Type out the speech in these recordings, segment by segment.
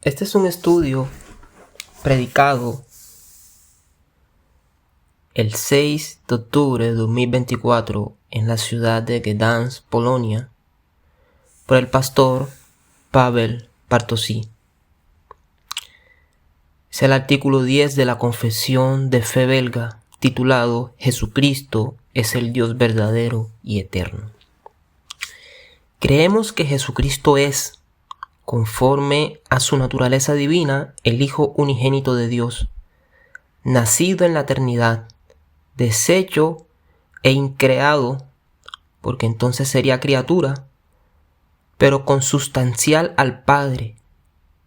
Este es un estudio predicado el 6 de octubre de 2024 en la ciudad de Gdansk, Polonia, por el pastor Paweł Bartosi. Es el artículo 10 de la Confesión de Fe belga, titulado Jesucristo es el Dios verdadero y eterno. Creemos que Jesucristo es, conforme a su naturaleza divina, el Hijo unigénito de Dios, nacido en la eternidad, deshecho e increado, porque entonces sería criatura, pero consustancial al Padre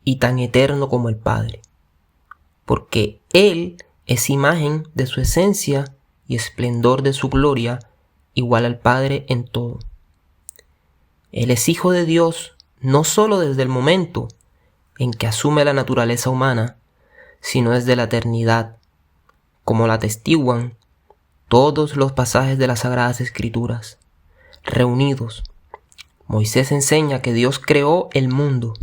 y tan eterno como el Padre, porque Él es imagen de su esencia y esplendor de su gloria, igual al Padre en todo. Él es Hijo de Dios no solo desde el momento en que asume la naturaleza humana, sino desde la eternidad, como la atestiguan todos los pasajes de las Sagradas Escrituras. Reunidos, Moisés enseña que Dios creó el mundo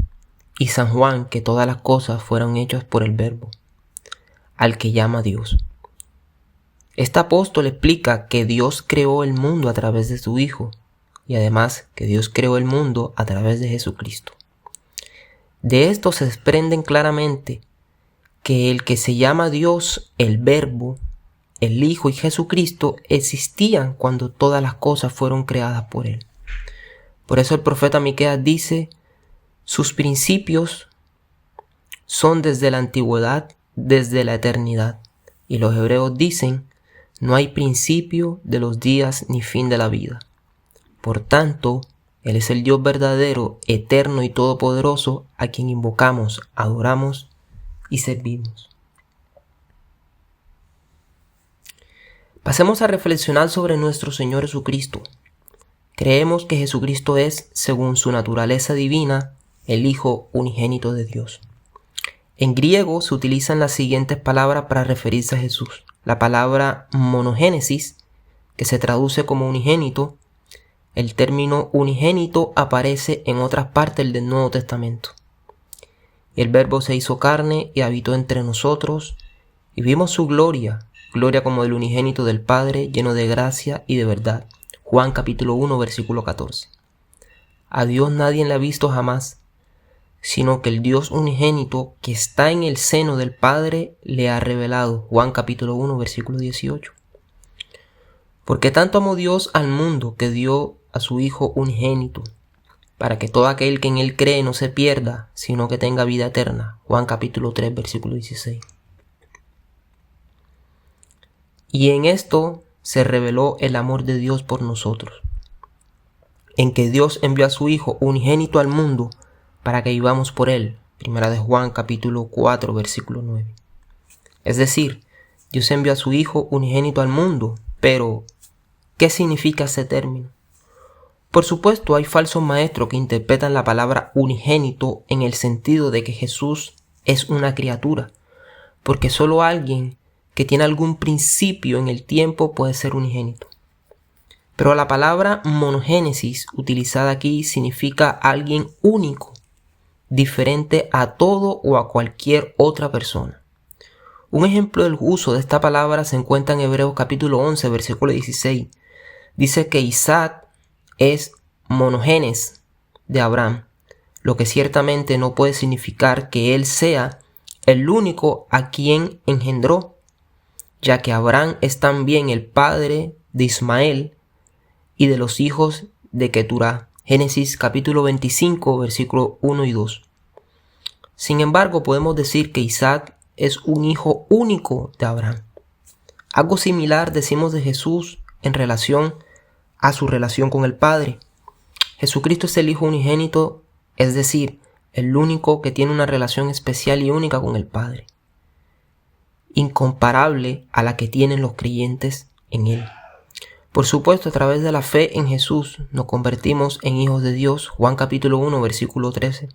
y San Juan que todas las cosas fueron hechas por el Verbo, al que llama Dios. Este apóstol explica que Dios creó el mundo a través de su Hijo y además que Dios creó el mundo a través de Jesucristo. De esto se desprenden claramente que el que se llama Dios, el Verbo, el Hijo y Jesucristo existían cuando todas las cosas fueron creadas por Él. Por eso el profeta Miqueas dice: sus principios son desde la antigüedad, desde la eternidad. Y los hebreos dicen: no hay principio de los días ni fin de la vida. Por tanto, Él es el Dios verdadero, eterno y todopoderoso, a quien invocamos, adoramos y servimos. Pasemos a reflexionar sobre nuestro Señor Jesucristo. Creemos que Jesucristo es, según su naturaleza divina, el Hijo unigénito de Dios. En griego se utilizan las siguientes palabras para referirse a Jesús. La palabra monogénesis, que se traduce como unigénito. El término unigénito aparece en otras partes del Nuevo Testamento. El Verbo se hizo carne y habitó entre nosotros, y vimos su gloria, gloria como del unigénito del Padre, lleno de gracia y de verdad. Juan capítulo 1, versículo 14. A Dios nadie le ha visto jamás, sino que el Dios unigénito que está en el seno del Padre le ha revelado. Juan capítulo 1, versículo 18. Porque tanto amó Dios al mundo que dio a su Hijo unigénito, para que todo aquel que en Él cree no se pierda, sino que tenga vida eterna. Juan capítulo 3, versículo 16. Y en esto se reveló el amor de Dios por nosotros, en que Dios envió a su Hijo unigénito al mundo para que vivamos por Él. Primera de Juan capítulo 4, versículo 9. Es decir, Dios envió a su Hijo unigénito al mundo, pero ¿qué significa ese término? Por supuesto, hay falsos maestros que interpretan la palabra unigénito en el sentido de que Jesús es una criatura, porque solo alguien que tiene algún principio en el tiempo puede ser unigénito. Pero la palabra monogénesis utilizada aquí significa alguien único, diferente a todo o a cualquier otra persona. Un ejemplo del uso de esta palabra se encuentra en Hebreos capítulo 11, versículo 16. Dice que Isaac es monogénes de Abraham, lo que ciertamente no puede significar que él sea el único a quien engendró, ya que Abraham es también el padre de Ismael y de los hijos de Keturá. Génesis capítulo 25, versículo 1 y 2. Sin embargo, podemos decir que Isaac es un hijo único de Abraham. Algo similar decimos de Jesús en relación a su relación con el Padre. Jesucristo es el Hijo unigénito, es decir, el único que tiene una relación especial y única con el Padre, incomparable a la que tienen los creyentes en Él. Por supuesto, a través de la fe en Jesús nos convertimos en hijos de Dios. Juan capítulo 1, versículo 13.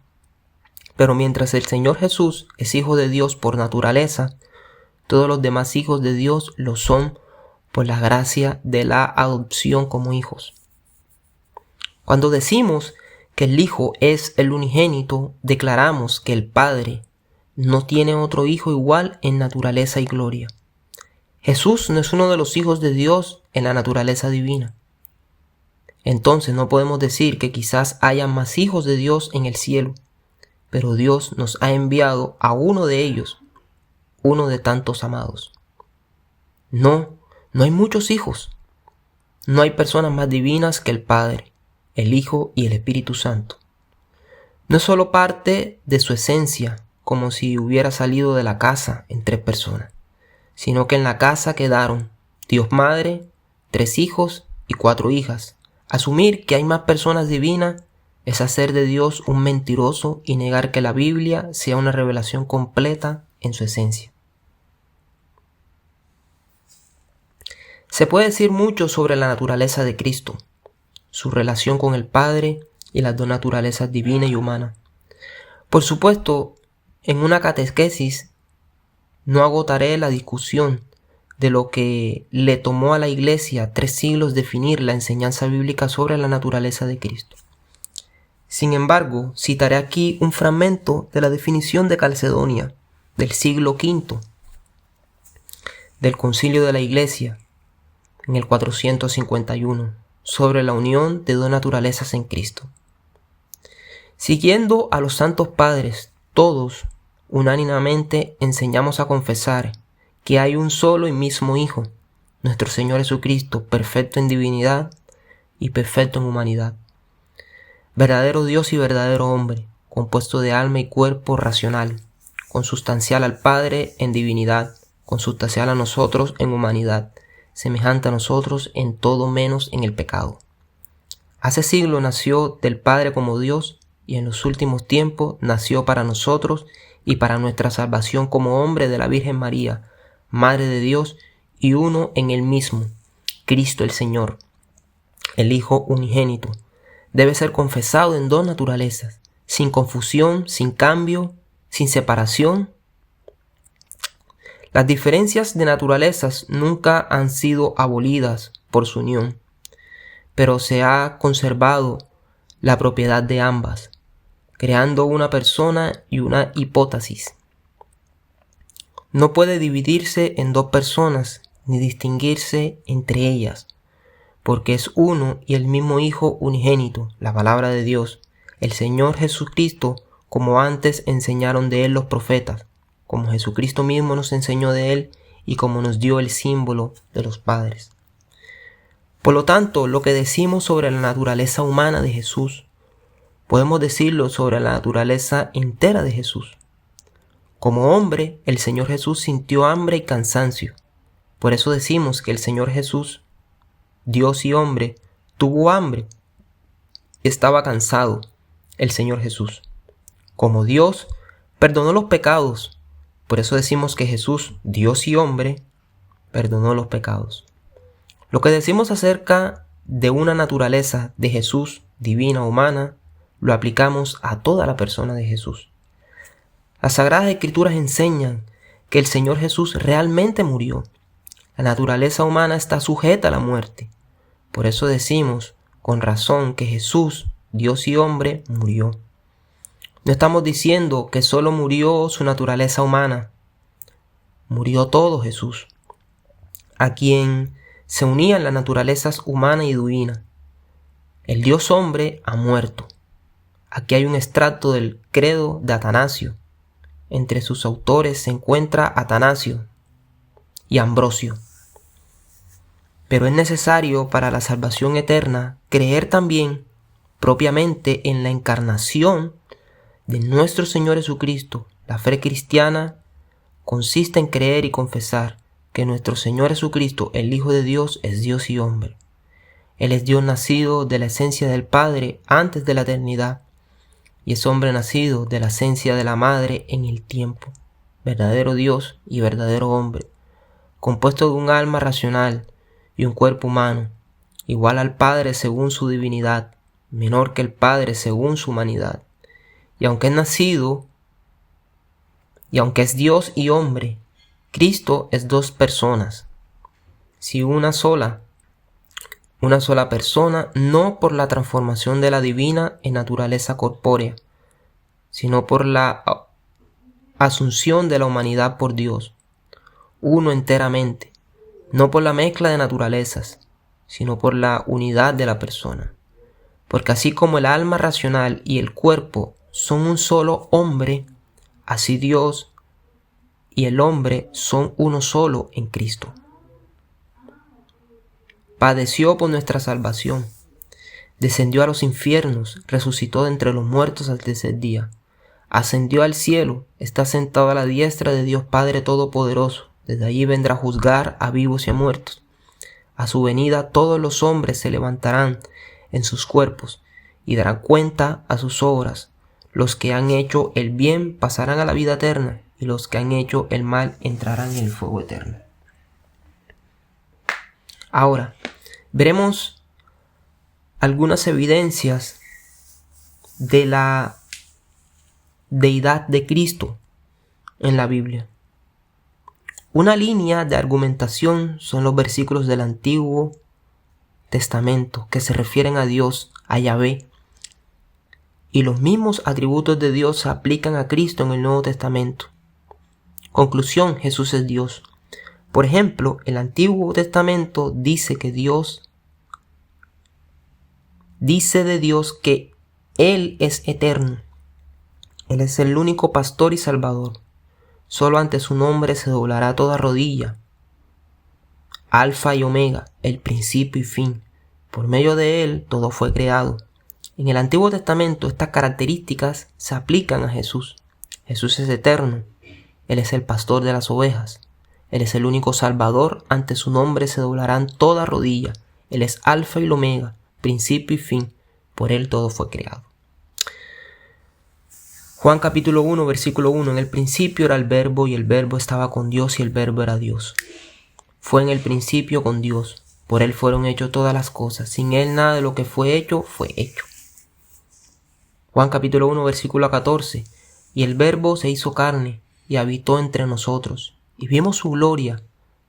Pero mientras el Señor Jesús es hijo de Dios por naturaleza, todos los demás hijos de Dios lo son por la gracia de la adopción como hijos. Cuando decimos que el Hijo es el unigénito, declaramos que el Padre no tiene otro Hijo igual en naturaleza y gloria. Jesús no es uno de los hijos de Dios en la naturaleza divina. Entonces no podemos decir que quizás haya más hijos de Dios en el cielo, pero Dios nos ha enviado a uno de ellos, uno de tantos amados. No hay muchos hijos. No hay personas más divinas que el Padre, el Hijo y el Espíritu Santo. No es solo parte de su esencia, como si hubiera salido de la casa en 3 personas, sino que en la casa quedaron Dios Madre, 3 hijos y 4 hijas. Asumir que hay más personas divinas es hacer de Dios un mentiroso y negar que la Biblia sea una revelación completa en su esencia. Se puede decir mucho sobre la naturaleza de Cristo, su relación con el Padre y las 2 naturalezas divina y humana. Por supuesto, en una catequesis no agotaré la discusión de lo que le tomó a la Iglesia 3 siglos definir la enseñanza bíblica sobre la naturaleza de Cristo. Sin embargo, citaré aquí un fragmento de la definición de Calcedonia del siglo V del Concilio de la Iglesia en el 451 sobre la unión de 2 naturalezas en Cristo. Siguiendo a los santos padres, todos unánimemente enseñamos a confesar que hay un solo y mismo Hijo, nuestro Señor Jesucristo, perfecto en divinidad y perfecto en humanidad, verdadero Dios y verdadero hombre, compuesto de alma y cuerpo racional, consustancial al Padre en divinidad, consustancial a nosotros en humanidad, semejante a nosotros en todo menos en el pecado. Hace siglos nació del Padre como Dios y en los últimos tiempos nació para nosotros y para nuestra salvación como hombre de la Virgen María, Madre de Dios y uno en el mismo, Cristo el Señor, el Hijo unigénito. Debe ser confesado en 2 naturalezas, sin confusión, sin cambio, sin separación. Las diferencias de naturalezas nunca han sido abolidas por su unión, pero se ha conservado la propiedad de ambas, creando una persona y una hipóstasis. No puede dividirse en 2 personas ni distinguirse entre ellas, porque es uno y el mismo Hijo unigénito, la palabra de Dios, el Señor Jesucristo, como antes enseñaron de él los profetas, como Jesucristo mismo nos enseñó de él y como nos dio el símbolo de los padres. Por lo tanto, lo que decimos sobre la naturaleza humana de Jesús, podemos decirlo sobre la naturaleza entera de Jesús. Como hombre, el Señor Jesús sintió hambre y cansancio. Por eso decimos que el Señor Jesús, Dios y hombre, tuvo hambre. Estaba cansado, el Señor Jesús. Como Dios, perdonó los pecados. Por eso decimos que Jesús, Dios y hombre, perdonó los pecados. Lo que decimos acerca de una naturaleza de Jesús, divina o humana, lo aplicamos a toda la persona de Jesús. Las Sagradas Escrituras enseñan que el Señor Jesús realmente murió. La naturaleza humana está sujeta a la muerte. Por eso decimos con razón que Jesús, Dios y hombre, murió. No estamos diciendo que solo murió su naturaleza humana. Murió todo Jesús, a quien se unían las naturalezas humana y divina. El Dios hombre ha muerto. Aquí hay un extracto del credo de Atanasio. Entre sus autores se encuentra Atanasio y Ambrosio. Pero es necesario para la salvación eterna creer también propiamente en la encarnación de nuestro Señor Jesucristo. La fe cristiana consiste en creer y confesar que nuestro Señor Jesucristo, el Hijo de Dios, es Dios y hombre. Él es Dios nacido de la esencia del Padre antes de la eternidad y es hombre nacido de la esencia de la Madre en el tiempo, verdadero Dios y verdadero hombre, compuesto de un alma racional y un cuerpo humano, igual al Padre según su divinidad, menor que el Padre según su humanidad. Y aunque es Dios y hombre, Cristo es 2 personas, si una sola, una sola persona, no por la transformación de la divina en naturaleza corpórea, sino por la asunción de la humanidad por Dios, uno enteramente, no por la mezcla de naturalezas, sino por la unidad de la persona. Porque así como el alma racional y el cuerpo son un solo hombre, así Dios y el hombre son uno solo en Cristo. Padeció por nuestra salvación, descendió a los infiernos, resucitó de entre los muertos al tercer día, ascendió al cielo, está sentado a la diestra de Dios Padre Todopoderoso, desde allí vendrá a juzgar a vivos y a muertos. A su venida todos los hombres se levantarán en sus cuerpos y darán cuenta a sus obras. Los que han hecho el bien pasarán a la vida eterna, y los que han hecho el mal entrarán en el fuego eterno. Ahora, veremos algunas evidencias de la deidad de Cristo en la Biblia. Una línea de argumentación son los versículos del Antiguo Testamento que se refieren a Dios, a Yahvé, y los mismos atributos de Dios se aplican a Cristo en el Nuevo Testamento. Conclusión: Jesús es Dios. Por ejemplo, el Antiguo Testamento dice de Dios que Él es eterno. Él es el único pastor y salvador. Solo ante su nombre se doblará toda rodilla. Alfa y Omega, el principio y fin. Por medio de Él todo fue creado. En el Antiguo Testamento estas características se aplican a Jesús. Jesús es eterno. Él es el pastor de las ovejas. Él es el único salvador. Ante su nombre se doblarán toda rodilla. Él es Alfa y el Omega, principio y fin. Por Él todo fue creado. Juan capítulo 1, versículo 1. En el principio era el Verbo, y el Verbo estaba con Dios, y el Verbo era Dios. Fue en el principio con Dios. Por Él fueron hechas todas las cosas. Sin Él nada de lo que fue hecho, fue hecho. Juan capítulo 1, versículo 14. Y el Verbo se hizo carne, y habitó entre nosotros. Y vimos su gloria,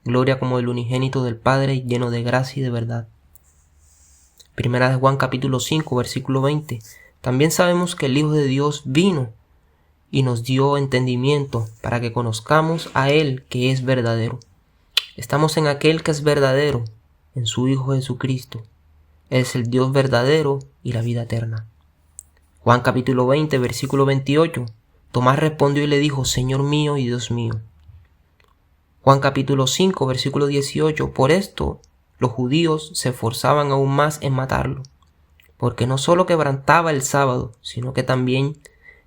gloria como del unigénito del Padre, lleno de gracia y de verdad. Primera de Juan capítulo 5, versículo 20. También sabemos que el Hijo de Dios vino y nos dio entendimiento para que conozcamos a Él que es verdadero. Estamos en aquel que es verdadero, en su Hijo Jesucristo. Él es el Dios verdadero y la vida eterna. Juan capítulo 20, versículo 28. Tomás respondió y le dijo: Señor mío y Dios mío. Juan capítulo 5, versículo 18. Por esto los judíos se esforzaban aún más en matarlo, porque no solo quebrantaba el sábado, sino que también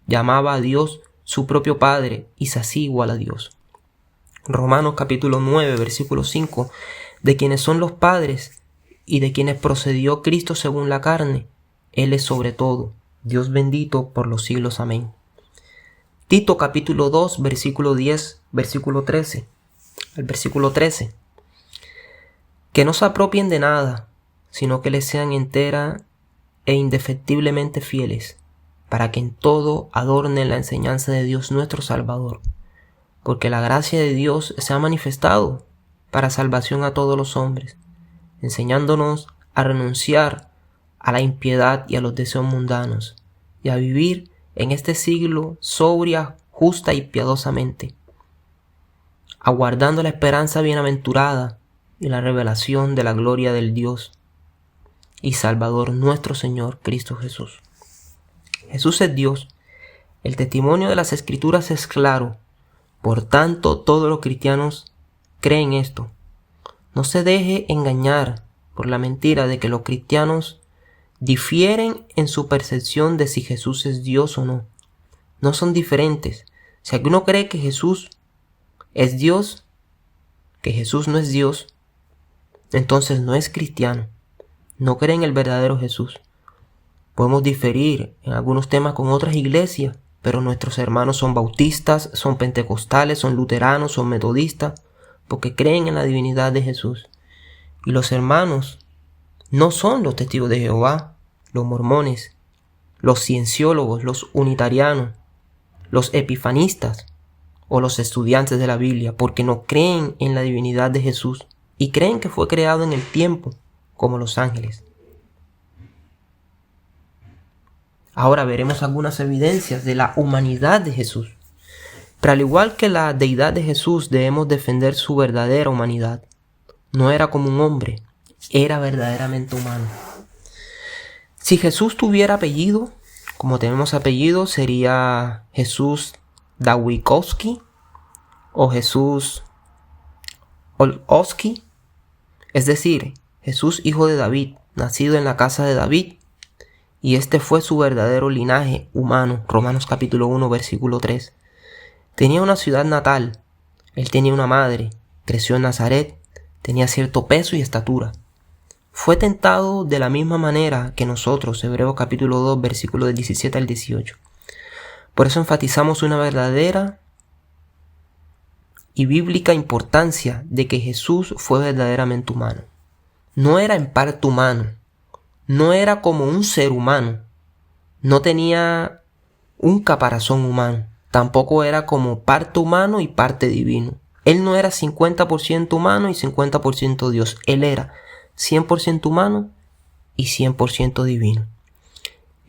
llamaba a Dios su propio Padre y se hacía igual a Dios. Romanos capítulo 9, versículo 5. De quienes son los padres y de quienes procedió Cristo según la carne, Él es sobre todo, Dios bendito por los siglos. Amén. Tito capítulo 2, versículo 10, versículo 13. El versículo 13. Que no se apropien de nada, sino que les sean entera e indefectiblemente fieles, para que en todo adornen la enseñanza de Dios nuestro Salvador, porque la gracia de Dios se ha manifestado para salvación a todos los hombres, enseñándonos a renunciar a la impiedad y a los deseos mundanos, y a vivir en este siglo sobria, justa y piadosamente, aguardando la esperanza bienaventurada y la revelación de la gloria del Dios y Salvador nuestro Señor Cristo Jesús. Jesús es Dios. El testimonio de las Escrituras es claro. Por tanto, todos los cristianos creen esto. No se deje engañar por la mentira de que los cristianos difieren en su percepción de si Jesús es Dios o no. No son diferentes. Si alguno cree que Jesús es Dios, que Jesús no es Dios, entonces no es cristiano. No cree en el verdadero Jesús. Podemos diferir en algunos temas con otras iglesias, pero nuestros hermanos son bautistas, son pentecostales, son luteranos, son metodistas, porque creen en la divinidad de Jesús. Y los hermanos no son los testigos de Jehová, los mormones, los cienciólogos, los unitarianos, los epifanistas o los estudiantes de la Biblia, porque no creen en la divinidad de Jesús y creen que fue creado en el tiempo como los ángeles. Ahora veremos algunas evidencias de la humanidad de Jesús. Pero al igual que la deidad de Jesús, debemos defender su verdadera humanidad. No era como un hombre, era verdaderamente humano. Si Jesús tuviera apellido, como tenemos apellido, sería Jesús Dawikowski o Jesús Olowski, es decir, Jesús hijo de David, nacido en la casa de David, y este fue su verdadero linaje humano. Romanos capítulo 1, versículo 3. Tenía una ciudad natal, él tenía una madre, creció en Nazaret, tenía cierto peso y estatura. Fue tentado de la misma manera que nosotros, Hebreos capítulo 2, versículos del 17 al 18. Por eso enfatizamos una verdadera y bíblica importancia de que Jesús fue verdaderamente humano. No era en parte humano, no era como un ser humano, no tenía un caparazón humano, tampoco era como parte humano y parte divino. Él no era 50% humano y 50% Dios, él era 100% humano y 100% divino.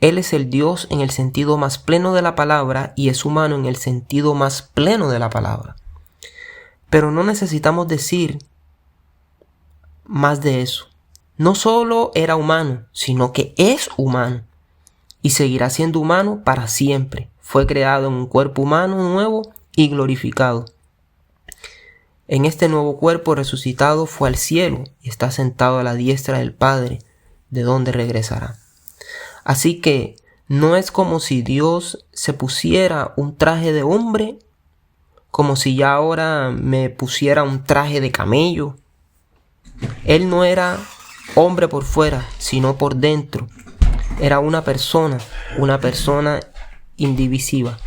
Él es el Dios en el sentido más pleno de la palabra y es humano en el sentido más pleno de la palabra. Pero no necesitamos decir más de eso. No solo era humano, sino que es humano y seguirá siendo humano para siempre. Fue creado en un cuerpo humano nuevo y glorificado. En este nuevo cuerpo resucitado fue al cielo y está sentado a la diestra del Padre, de donde regresará. Así que no es como si Dios se pusiera un traje de hombre, como si ya ahora me pusiera un traje de camello. Él no era hombre por fuera, sino por dentro. Era una persona indivisiva.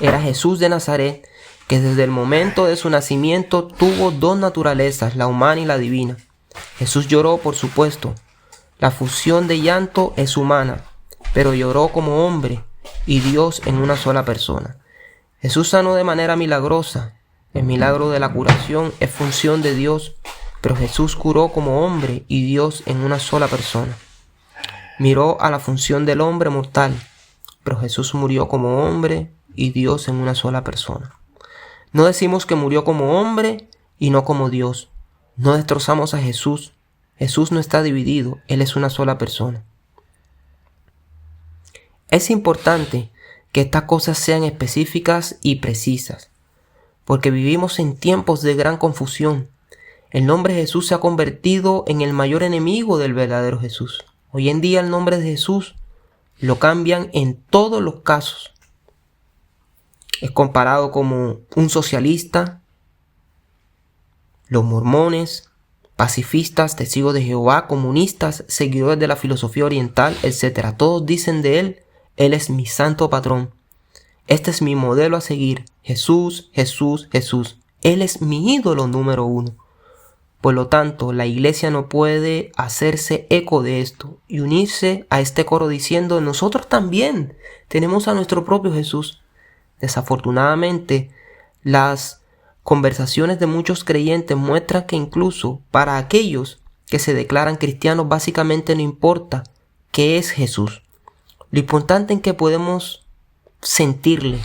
Era Jesús de Nazaret, que desde el momento de su nacimiento tuvo dos naturalezas, la humana y la divina. Jesús lloró, por supuesto. La fusión de llanto es humana, pero lloró como hombre y Dios en una sola persona. Jesús sanó de manera milagrosa. El milagro de la curación es función de Dios, pero Jesús curó como hombre y Dios en una sola persona. Miró a la función del hombre mortal, pero Jesús murió como hombre y Dios en una sola persona. No decimos que murió como hombre y no como Dios. No destrozamos a Jesús. Jesús no está dividido, Él es una sola persona. Es importante que estas cosas sean específicas y precisas, porque vivimos en tiempos de gran confusión. El nombre de Jesús se ha convertido en el mayor enemigo del verdadero Jesús. Hoy en día el nombre de Jesús lo cambian en todos los casos. Es comparado como un socialista, los mormones, pacifistas, testigos de Jehová, comunistas, seguidores de la filosofía oriental, etc. Todos dicen de él, él es mi santo patrón. Este es mi modelo a seguir. Jesús, Jesús, Jesús. Él es mi ídolo número 1. Por lo tanto, la iglesia no puede hacerse eco de esto y unirse a este coro diciendo, nosotros también tenemos a nuestro propio Jesús. Desafortunadamente, las conversaciones de muchos creyentes muestran que incluso para aquellos que se declaran cristianos básicamente no importa qué es Jesús. Lo importante es que podemos sentirle,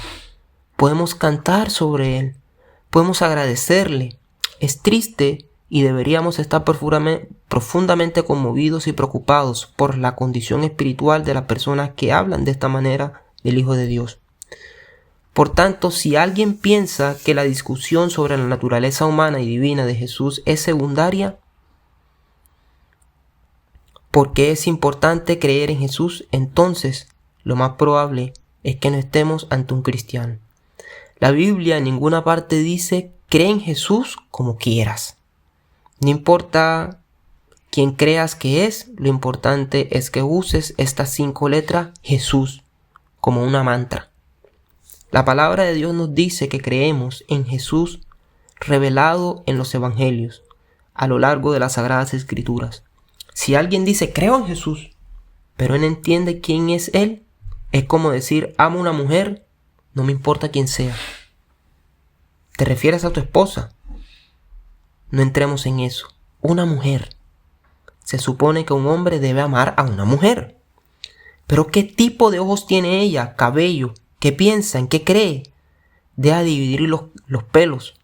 podemos cantar sobre él, podemos agradecerle. Es triste y deberíamos estar profundamente conmovidos y preocupados por la condición espiritual de las personas que hablan de esta manera del Hijo de Dios. Por tanto, si alguien piensa que la discusión sobre la naturaleza humana y divina de Jesús es secundaria, porque es importante creer en Jesús, entonces lo más probable es que no estemos ante un cristiano. La Biblia en ninguna parte dice, cree en Jesús como quieras. No importa quién creas que es, lo importante es que uses estas 5 letras Jesús como una mantra. La palabra de Dios nos dice que creemos en Jesús revelado en los evangelios a lo largo de las Sagradas Escrituras. Si alguien dice creo en Jesús, pero no entiende quién es Él, es como decir amo a una mujer, no me importa quién sea. ¿Te refieres a tu esposa? No entremos en eso. Una mujer. se supone que un hombre debe amar a una mujer. Pero ¿qué tipo de ojos tiene ella? Cabello. ¿Qué piensa? ¿En qué cree? Deja de dividir los pelos.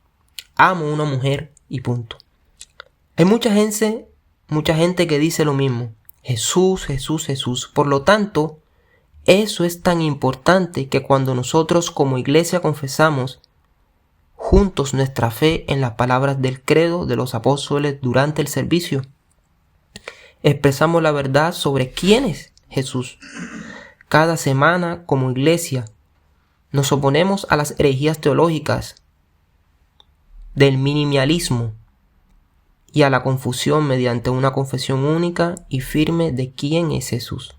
Amo a una mujer y punto. Hay mucha gente que dice lo mismo. Jesús, Jesús, Jesús. Por lo tanto, eso es tan importante que cuando nosotros como iglesia confesamos juntos nuestra fe en las palabras del credo de los apóstoles durante el servicio, expresamos la verdad sobre quién es Jesús. Cada semana como iglesia nos oponemos a las herejías teológicas del minimalismo y a la confusión mediante una confesión única y firme de quién es Jesús.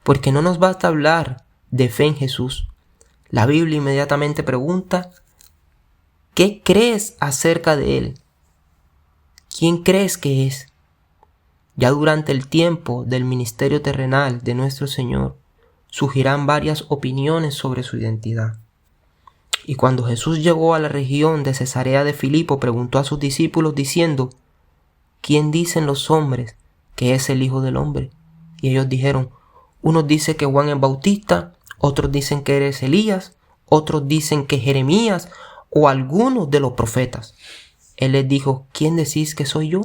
Porque no nos basta hablar de fe en Jesús. La Biblia inmediatamente pregunta, ¿qué crees acerca de Él? ¿Quién crees que es? Ya durante el tiempo del ministerio terrenal de nuestro Señor, surgirán varias opiniones sobre su identidad. Y cuando Jesús llegó a la región de Cesarea de Filipo, preguntó a sus discípulos diciendo, ¿quién dicen los hombres que es el Hijo del Hombre? Y ellos dijeron, unos dicen que Juan el Bautista, otros dicen que eres Elías, otros dicen que Jeremías o algunos de los profetas. Él les dijo, ¿quién decís que soy yo?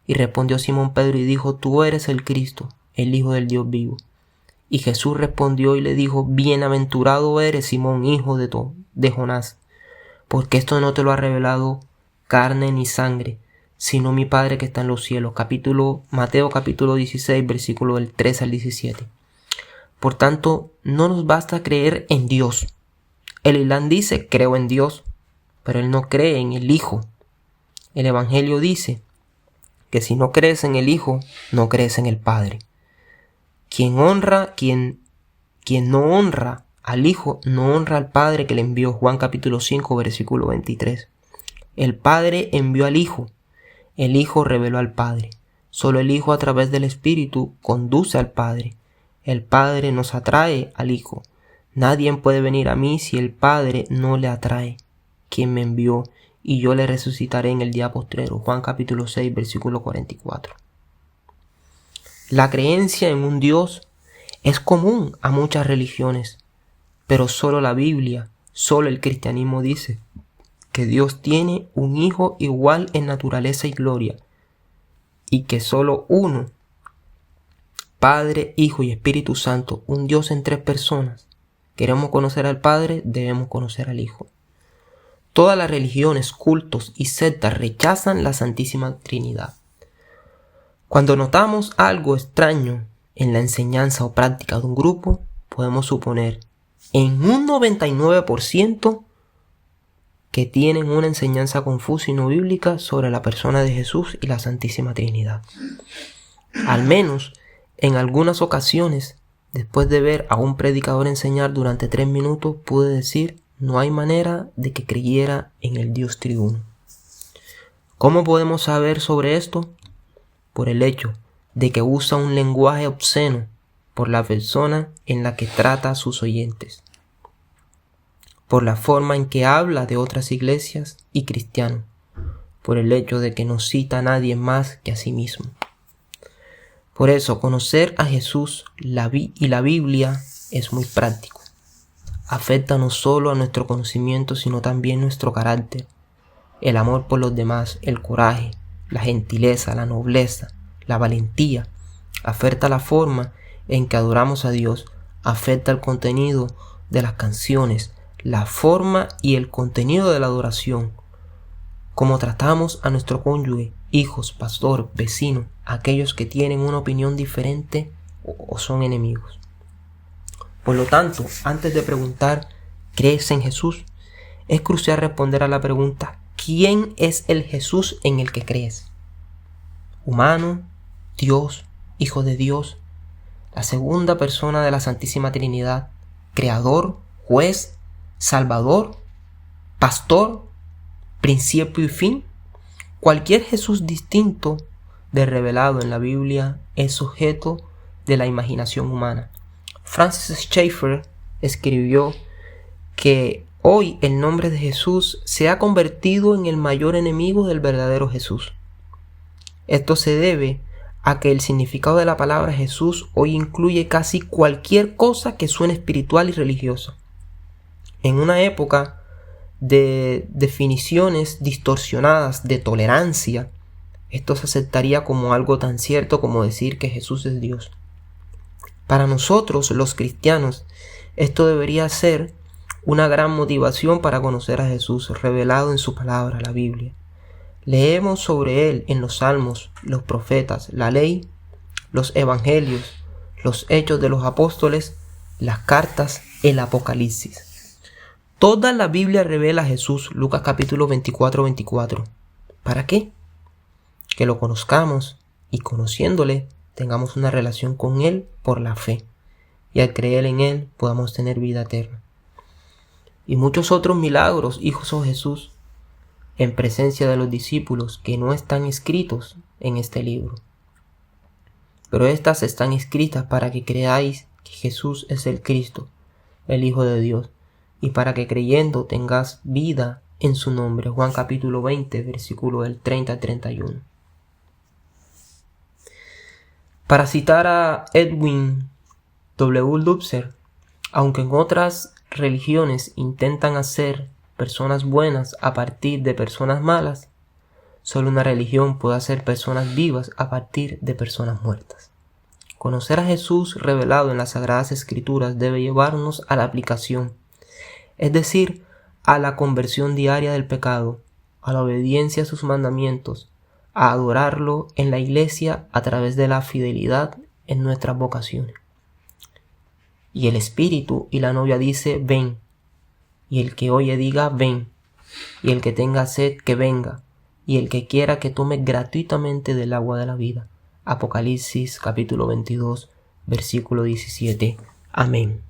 Y respondió Simón Pedro y dijo, tú eres el Cristo, el Hijo del Dios vivo. Y Jesús respondió y le dijo, bienaventurado eres, Simón, hijo de Jonás, porque esto no te lo ha revelado carne ni sangre, sino mi Padre que está en los cielos. Mateo capítulo 16, versículo del 3 al 17. Por tanto, no nos basta creer en Dios. El Islam dice, creo en Dios, pero él no cree en el Hijo. El Evangelio dice que si no crees en el Hijo, no crees en el Padre. Quien no honra al Hijo, no honra al Padre que le envió. Juan capítulo 5, versículo 23. El Padre envió al Hijo. El Hijo reveló al Padre. Solo el Hijo a través del Espíritu conduce al Padre. El Padre nos atrae al Hijo. Nadie puede venir a mí si el Padre no le atrae, quien me envió, y yo le resucitaré en el día postrero. Juan capítulo 6, versículo 44. La creencia en un Dios es común a muchas religiones, pero solo la Biblia, solo el cristianismo dice que Dios tiene un Hijo igual en naturaleza y gloria, y que solo uno, Padre, Hijo y Espíritu Santo, un Dios en tres personas. Queremos conocer al Padre, debemos conocer al Hijo. Todas las religiones, cultos y sectas rechazan la Santísima Trinidad. Cuando notamos algo extraño en la enseñanza o práctica de un grupo, podemos suponer en un 99% que tienen una enseñanza confusa y no bíblica sobre la persona de Jesús y la Santísima Trinidad. Al menos en algunas ocasiones, después de ver a un predicador enseñar durante 3 minutos, pude decir, no hay manera de que creyera en el Dios triuno. ¿Cómo podemos saber sobre esto? Por el hecho de que usa un lenguaje obsceno por la persona en la que trata a sus oyentes, por la forma en que habla de otras iglesias y cristianos, por el hecho de que no cita a nadie más que a sí mismo. Por eso, conocer a Jesús y la Biblia es muy práctico. Afecta no solo a nuestro conocimiento, sino también nuestro carácter, el amor por los demás, el coraje, la gentileza, la nobleza, la valentía. Afecta la forma en que adoramos a Dios, afecta el contenido de las canciones, la forma y el contenido de la adoración, cómo tratamos a nuestro cónyuge, hijos, pastor, vecino, aquellos que tienen una opinión diferente o son enemigos. Por lo tanto, antes de preguntar, ¿crees en Jesús?, es crucial responder a la pregunta, ¿quién es el Jesús en el que crees? Humano, Dios, Hijo de Dios, la segunda persona de la Santísima Trinidad, Creador, Juez, Salvador, Pastor, principio y fin. Cualquier Jesús distinto de revelado en la Biblia es objeto de la imaginación humana. Francis Schaeffer escribió que hoy el nombre de Jesús se ha convertido en el mayor enemigo del verdadero Jesús. Esto se debe a que el significado de la palabra Jesús hoy incluye casi cualquier cosa que suene espiritual y religiosa. En una época de definiciones distorsionadas de tolerancia, esto se aceptaría como algo tan cierto como decir que Jesús es Dios. Para nosotros, los cristianos, esto debería ser una gran motivación para conocer a Jesús revelado en su palabra, la Biblia. Leemos sobre Él en los Salmos, los profetas, la ley, los evangelios, los hechos de los apóstoles, las cartas, el Apocalipsis. Toda la Biblia revela a Jesús, Lucas capítulo 24. ¿Para qué? Que lo conozcamos y conociéndole tengamos una relación con Él por la fe y al creer en Él podamos tener vida eterna. Y muchos otros milagros hizo Jesús en presencia de los discípulos que no están escritos en este libro. Pero estas están escritas para que creáis que Jesús es el Cristo, el Hijo de Dios, y para que creyendo tengas vida en su nombre. Juan capítulo 20, versículo del 30 al 31. Para citar a Edwin W. Lutzer, aunque en otras religiones intentan hacer personas buenas a partir de personas malas, solo una religión puede hacer personas vivas a partir de personas muertas. Conocer a Jesús revelado en las Sagradas Escrituras debe llevarnos a la aplicación, es decir, a la conversión diaria del pecado, a la obediencia a sus mandamientos, a adorarlo en la iglesia a través de la fidelidad en nuestras vocaciones. Y el Espíritu y la novia dice, ven. Y el que oye diga, ven. Y el que tenga sed, que venga. Y el que quiera que tome gratuitamente del agua de la vida. Apocalipsis capítulo 22, versículo 17. Amén.